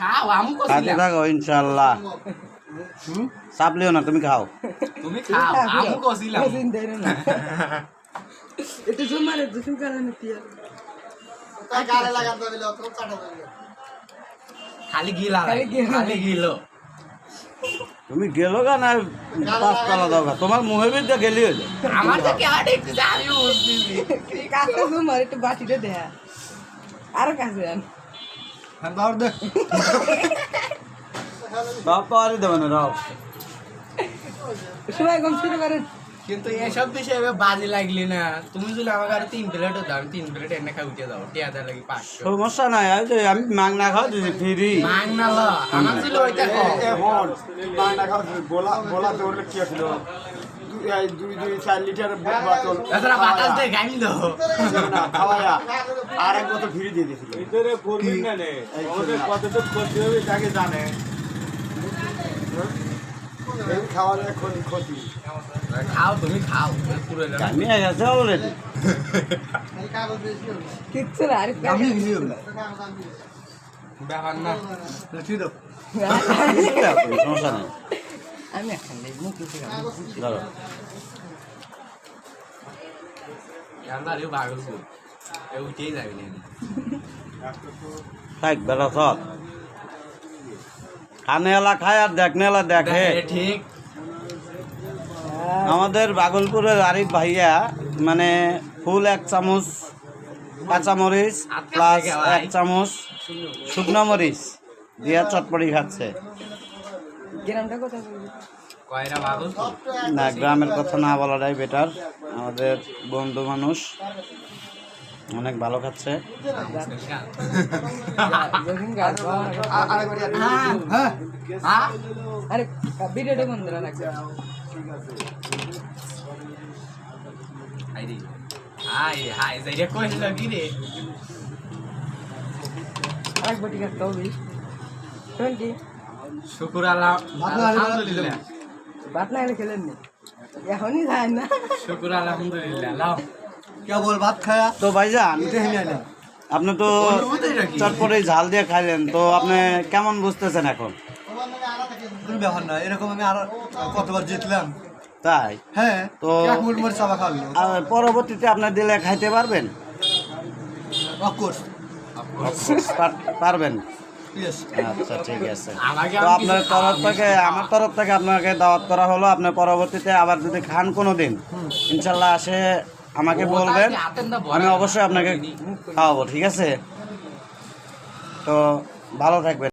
খাও আমু খাতে কইছিলাম থাকো ইনশাআল্লাহ। চাপ লিও না, তুমি খাও। তুমি খাও আমু কইছিলাম একটু জুম মারে দুশো কারণে তিয়া গালে লাগাতে দিলে অত চাটা দিলে খালি গিলা খালি গিলা। খালি গিলো তুমি গেলো গা না পাঁচতলা দাও গা, তোমার মুহে বিদ্যা গেলি হইলো। আমার তো কেমন দেখতে আমি বুঝতেছি কাছে জুম মারে একটু বাটিটা দেয়া আর কাছে আন হ্যাঁ দাও দে দাও তো আরই দেবে না, দাও। সবাই কম শুরু করেন কিন্তু এসব বিষয়ে বাজি লাগলি না তুমি যদি আমাকে আর 3 প্লেট দাও আমি 3 প্লেট এনে খাই উঠে দাও টিয়া দেওয়া লাগি 500 সমস্যা নাই, এই যে আমি মাংনা খাওয়া দিছি ফ্রি। মাং না ল আমার ছিল ওইটা কম বাংলা খাও গোলা গোলা দৌড়লে কি হলো 2-4 লিটার বোতল এছাড়া বাতাস দিয়ে গাইল দাও না খাওয়া আর এক বোতল ফ্রি দিয়ে দিয়েছিল ভিতরে করবেন না রে আমাদের কতটুকু করতে হবে তাকে জানে এই খাওয়ার এখন ক্ষতি খাও তুমি খাও পুরো আমি গেছে অলরেডি। কিচ্ছু না আর আমি ভিডিও ব্যাপার না ঠিক দাও সমস্যা নেই, আমি এখন নেই মুখ কিছু ধরো। আমরা রে বাগল ফুল এ উঠেই যাবে না থাক বেলা সব খানে এলা খায় আর দেখনে এলা দেখে। ঠিক আমাদের ভাগলপুরের আরিফ ভাইয়া মানে ফুল 1 চামচ কাঁচামরিচ প্লাস 1 চামচ শুকনো মরিচ দিয়া চটপটি খাচ্ছে। গ্রামটা কথা বলবি কয়রা বাগল ফুল না, গ্রামের কথা না বলাটাই বেটার। আমাদের বন্ধু মানুষ অনেক ভালো খাচ্ছে। যখন গাছ হ্যাঁ হ্যাঁ আরে ভিডিওটা বন্ধ না রাখবে আইরি হাই হাই যাইরে কইল কি রে আরেক বাটি কাটতে হবে শোন কি শুকুর আল্লাহ আলহামদুলিল্লাহ ভাত না এলে খেলেন নি এখনই যায় না শুকুর আলহামদুলিল্লাহ লাও কেবল ভাত খায়া তো ভাইজান, আপনি তো চটপটি ঝাল দিয়ে খাইলেন, তো আপনি কেমন বুঝতেছেন এখন? কোনো ব্যাপার না, এরকম আমি আর কতবার জিতলাম। তাই হ্যাঁ তো এক মুঠ মরিচ চাপা খাওয়ালো আর পরবর্তীতে আপনার দিলে খাইতে পারবেন? অফকোর্স পারবেন। ইয়েস আচ্ছা ঠিক আছে। আমাকে তো আমি আপনার কিছু তরফ খাওয়াবো। থেকে আমার তরফ থেকে আপনাকে দাওয়াত করা হলো। আপনি পরবর্তীতে আবার যদি খান কোনো দিন ইনশাল্লাহ আসে আমাকে বলবেন, আমি অবশ্যই আপনাকে খাওয়াবো। ঠিক আছে, তো ভালো থাকবেন।